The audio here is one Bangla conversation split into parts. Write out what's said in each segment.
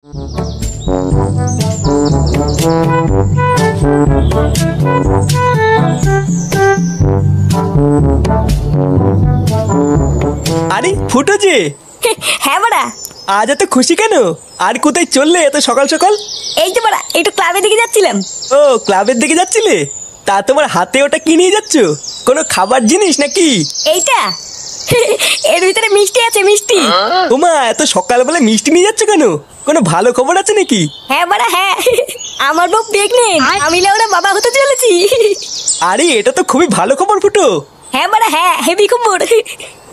আরে ফুটো যে। হ্যাঁ বাড়া। আজ এত খুশি কেন? আর কোথায় চললে এত সকাল সকাল? এই তো বাড়া একটু ক্লাবের দিকে যাচ্ছিলাম। ও ক্লাবের দিকে যাচ্ছিলে? তা তোমার হাতে ওটা কি নিয়ে যাচ্ছ? কোনো খাবার জিনিস নাকি? এইটা এর ভিতরে মিষ্টি আছে, মিষ্টি। ওমা, এত সকালবেলা মিষ্টি নিয়ে যাচ্ছ কেন? কোনো ভালো খবর আছে নাকি? হ্যাঁ বাড়া হ্যাঁ, আমার বউ প্রেগনেন্ট, আমি ওরা বাবা হতে চলেছি। আরে এটা তো খুবই ভালো খবর ফুটো। হ্যাঁ বাড়া হ্যাঁ, হেভি খবর।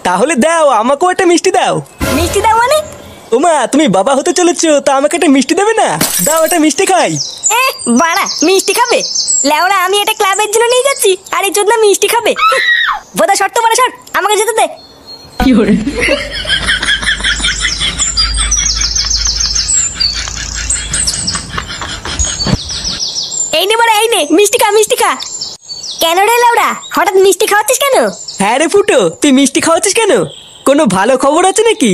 তাহলে দাও, আমাকেও একটা মিষ্টি দাও। মিষ্টি দাও মানে? ওমা, তুমি বাবা হতে চলেছো, তা আমাকে একটা মিষ্টি দেবে না? দাও, একটা মিষ্টি খাই। বাড়া মিষ্টি খাবে? লেওরা আমি এটা ক্লাবের জন্য নিয়ে যাচ্ছি, আর এই জন্য মিষ্টি খাবে? বোধা শর্ত বাড়া শর্ট, আমাকে যেতে দে। কি হরে এই নে বাড়া, এই নে মিষ্টি খা, মিষ্টি খা। কেন রে লেওরা, হঠাৎ মিষ্টি খাওয়াচ্ছিস কেন? হ্যাঁ রে ফুটো, তুই মিষ্টি খাওয়াচ্ছিস কেন? কোনো ভালো খবর আছে নাকি?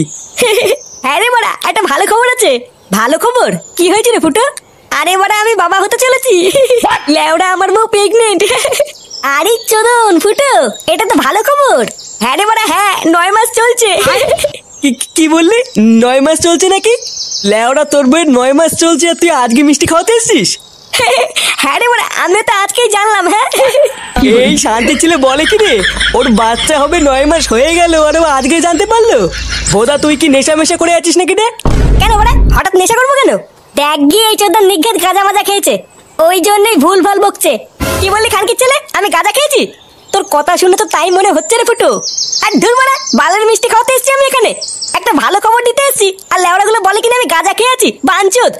হ্যাঁ রে বাড়া, একটা ভালো খবর আছে। ভালো খবর? কি হয়েছে রে ফুটো? আরে বাড়া আমি বাবা হতে চলেছি। লেওরা আমার বউ প্রেগনেন্ট। আরে চোদন ফুটো, এটা তো ভালো খবর। হ্যাঁ রে বাড়া হ্যাঁ, 9 মাস চলছে। কি বললি? 9 মাস চলছে নাকি? লেওরা তোর বইয়ের 9 মাস চলছে আর তুই আজকে মিষ্টি খাওয়াতে এসেছিস? হ্যাঁ রে বাড়া, আমি তো আজকেই জানলাম। হ্যাঁ এই শান্তি ছিল বলে কি রে, ওর বাচ্চা হবে 9 মাস হয়ে গেল আর ও আজকে জানতে পারলো? বোধা তুই কি নেশা মেশা করে আছিস নাকি রে? কেন বাড়া হঠাৎ নেশা করবো কেন? দেখ গিয়ে এই চোদন নিঘাত গাঁজা মাজা খেয়েছে, ওই জন্যই ভুল ভাল বকছে। কি বললি খানকির ছেলে, আমি গাঁজা খেয়েছি? তোর কথা শুনে তো তাই মনে হচ্ছে রে ফুটো। আর ধুর মারা, বালের মিষ্টি খাওয়াতে এসেছি আমি এখানে, একটা ভালো খবর দিতে এসেছি, আর লেওড়া গুলো বলে কিনা আমি গাঁজা খেয়েছি। বাঞ্চোদ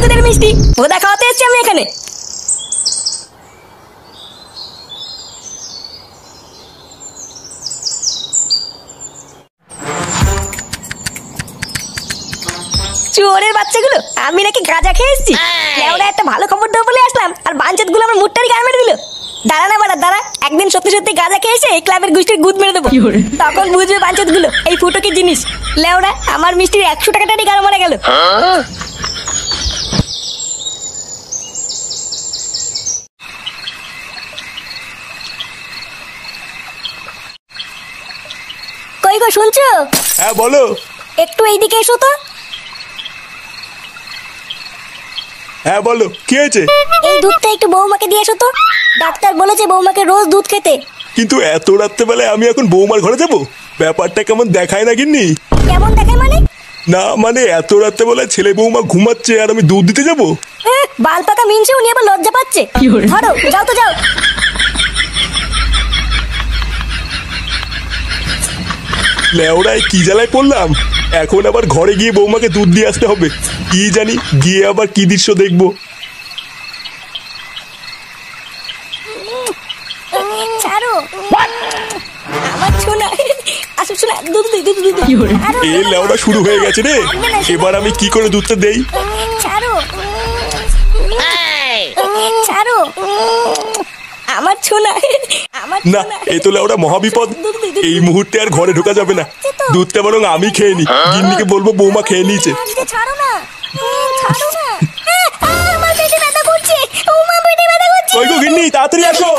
তোদের মিষ্টি ভোদা খাওয়াতে এসেছি আমি এখানে। চোরের বাচ্চাগুলো, আমি নাকি গাঁজা খেয়ে এসেছি? লেওড়া একটা ভালো খবর দেবো বলে আসলাম, আর বাঞ্চোদ গুলো আমার মুটটারি গায়ে মেরে দিল। দাঁড়া না বাড়া দাঁড়া, একদিন সত্যি সত্যি গাঁজা খেয়ে এসে এই ক্লাবের গোষ্ঠীর গুদ মেরে দেবো, তখন বুঝবে বাঞ্চোদ গুলো এই ফুটো কি জিনিস। লেওড়া আমার মিষ্টির 100 টাকাটারই গাড় মারা গেল। কই গো শুনছো? হ্যাঁ বলো। একটু এইদিকে এসো তো। হ্যাঁ বলো, কি হয়েছে? এই দুধটা একটু বৌমাকে দিয়ে এসো তো, ডাক্তার বলেছে বৌমাকে রোজ দুধ খেতে। কিন্তু এত রাত্রেবেলায় আমি এখন বৌমার ঘরে যাব? ব্যাপারটা কেমন দেখায় না গিন্নি? কেমন দেখায় মানে? না মানে এত রাত্রেবেলায় ছেলে বৌমা ঘুমাচ্ছে আর আমি দুধ দিতে যাব? বাল পাকা মিনছে, উনি আবার লজ্জা পাচ্ছে। ধরো যাও তো যাও। লেওড়ায় কি জ্বালায় পড়লাম, এখন আবার ঘরে গিয়ে বৌমাকে দুধ দিয়ে আসতে হবে। কি জানি গিয়ে আবার কি দৃশ্য দেখবো। ছাড়ো আমার সোনা, আসো সোনা, দুধ দিই দুধ দিই। এই লেওড়া শুরু হয়ে গেছে রে, এবার আমি কি করে দুধটা দেই? ছাড়ো ছাড়ো আমার সোনা, আমার না এ তো লেওড়া মহাবিপদ। এই মুহূর্তে আর ঘরে ঢোকা যাবে না, দুধটা বরং আমি খেয়ে নি। গিন্নিকে বলবো বৌমা খেয়ে নিয়েছে। ছাড়ো না, ছাড়ো না, আমার পেটে ব্যথা করছে, ও মা পেটে ব্যথা করছে। কই গো গিন্নি, তাড়াতাড়ি আসো।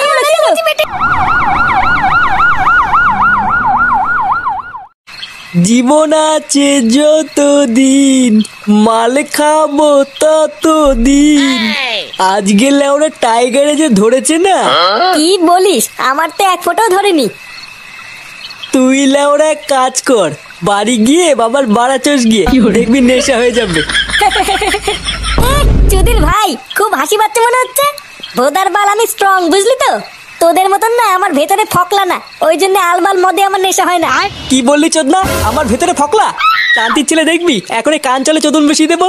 জীবন আছে যতদিন, মাল খাবো ততদিন। আজকে লেওরা টাইগারে যে ধরেছে না। কি বলিস? আমার তো এক ফোঁটাও ধরেনি। তুই লেওরা এক কাজ কর, বাড়ি গিয়ে বাবার বাড়া চোষ গিয়ে দেখবি নেশা হয়ে যাবে। চুদির ভাই খুব হাসি পাচ্ছে মনে হচ্ছে। ভোদার বাল আমি স্ট্রং, বুঝলি তো? তোদের মতন না আমার ভেতরে ফকলা না, ওই জন্য আলবাল মদে আমার নেশা হয় না। কি বললি চোদনা, আমার ভেতরে ফকলা? শান্তির ছেলে দেখবি এখন কান চলে চোদন বসিয়ে দেবো।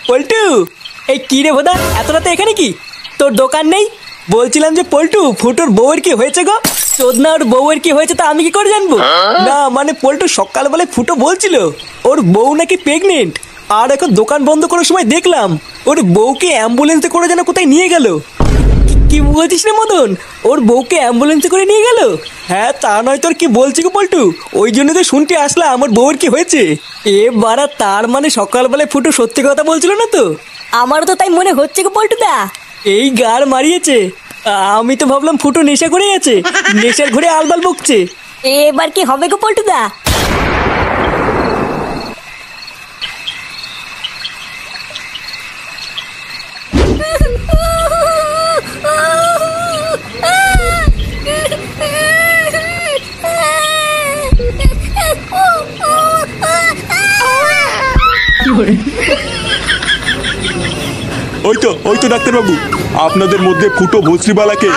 পল্টু, এই কি রে ভোদা, এত রাতে এখানে কি? তোর দোকান নেই? বলছিলাম যে পল্টু, ফুটোর বউয়ের কি হয়েছে গো? চোদনা ওর বউয়ের কি হয়েছে তা আমি কি করে জানবো? না মানে পল্টু সকালবেলায় ফুটো বলছিল ওর বউ নাকি প্রেগনেন্ট, আর এখন দোকান বন্ধ করার সময় দেখলাম ওর বউকে অ্যাম্বুলেন্সে করে যেন কোথায় নিয়ে গেল। কি বলছিস রে মদন? ওর বউকে অ্যাম্বুলেন্সে করে নিয়ে গেল? হ্যাঁ তা নয় তোর কি বলছি গো পল্টু, ওই জন্য তো শুনতে আসলাম আমার বউয়ের কি হয়েছে। এ বাড়া, তার মানে সকালবেলায় ফুটো সত্যি কথা বলছিল না তো? আমারও তো তাই মনে হচ্ছে গো পল্টুদা। এই গাড় মারিয়েছে। আমি তো ভাবলাম ফুটো নেশা করে আছে, নেশার ঘরে আলবাল বকছে। এবার কি হবে গো পল্টুদা? ওই তো ডাক্তারবাবু, আপনাদের মধ্যে ফুটো ভস্রিবালাকে।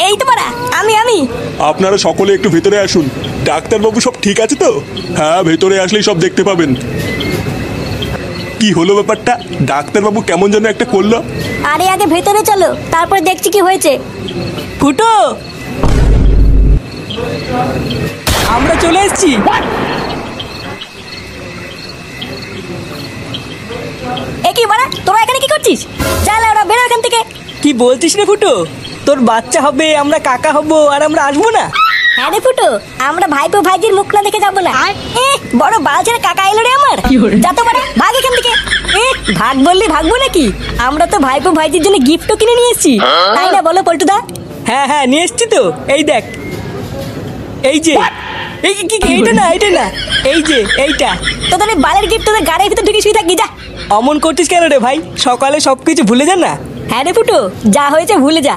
এই তো পারা, আমি আপনারা সকলে একটু ভেতরে আসুন। ডাক্তারবাবু সব ঠিক আছে তো? হ্যাঁ, ভেতরে আসলেই সব দেখতে পাবেন। কি হলো ব্যাপারটা? ডাক্তারবাবু কেমন যেন একটা করলো। আরে আগে ভেতরে চলো, তারপর দেখছি কি হয়েছে। ফুটো, আমরা চলে এসেছি। এ কি বাড়া, তোরা এখানে কি করছিস? চল ওরা বেরো এখান থেকে। কি বলছিস রে ফুটো? তোর বাচ্চা হবে, আমরা কাকা হব, আর আমরা আসবো না? হ্যাঁ রে ফুটো, আমরা ভাইপো ভাইজির মুখ না দেখে যাবো না। বড় বালছের কাকা এলো রে আমার। যা তো বাড়া, ভাগ এখান থেকে। ভাগ বললি ভাগবো নাকি? আমরা তো ভাইপো ভাইজির জন্য গিফটও কিনে নিয়ে এসেছি, তাই না বলো পল্টুদা? হ্যাঁ হ্যাঁ, নিয়ে এসছি তো। এই দেখ, এই যে এইটা না, এই যে এইটা। তোদের এই বালের গিফট তোদের গাড়ির ভিতর ঢুকে শুয়ে থাকি, যা। অমন করছিস কেন রে ভাই? সকালে সবকিছু ভুলে যান না। হ্যাঁ রে ফুটো, যা হয়েছে ভুলে যা।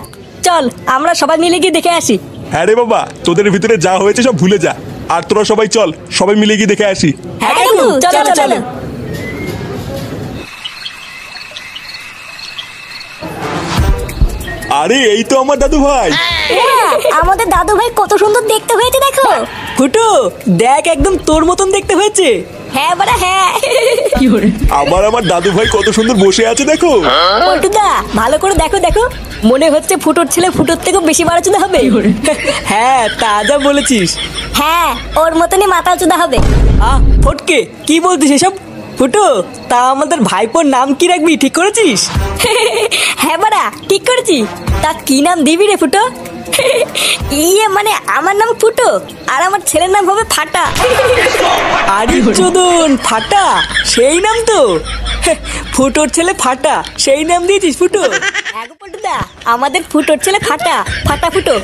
চল আমরা সবাই মিলে গিয়ে দেখে আসি। হ্যাঁ রে বাবা, তোদের ভিতরে যা হয়েছে সব ভুলে যা। আর তোরা সবাই চল, সবাই মিলে গিয়ে দেখে আসি। হ্যাঁ কাকু, চলো চলো। আরে এই তো আমার দাদু ভাই। আমাদের দাদু ভাই কত সুন্দর দেখতে হয়েছে দেখো। ফুটো দেখ, একদম তোর মতন দেখতে হয়েছে। হ্যাঁ বড়া হ্যাঁ। আমার দাদু ভাই কত সুন্দর বসে আছে দেখো। পল্টুদা ভালো করে দেখো দেখো, মনে হচ্ছে ফুটোর ছেলে ফুটোর থেকেও বেশি বাড়াচুদা হবে। হ্যাঁ তা যা বলেছিস। হ্যাঁ, ওর মতনই মাতাল চুদা হবে। ফটকে, কি বলছিস এসব? ফুটো, তা আমাদের ভাইপোর নাম কি রাখবি ঠিক করেছিস? হ্যাঁ বাড়া, ঠিক করেছি। তা কি নাম দিবি রে ফুটো? ইয়ে মানে আমার নাম ফুটো, আর আমার ছেলের নাম হবে ফাটা। আরে চোদন, ফাটা সেই নাম তো। ফুটোর ছেলে ফাটা, সেই নাম দিয়েছিস ফুটো? আগো পল্টুদা, আমাদের ফুটোর ছেলে ফাটা, ফাটা ফুটো।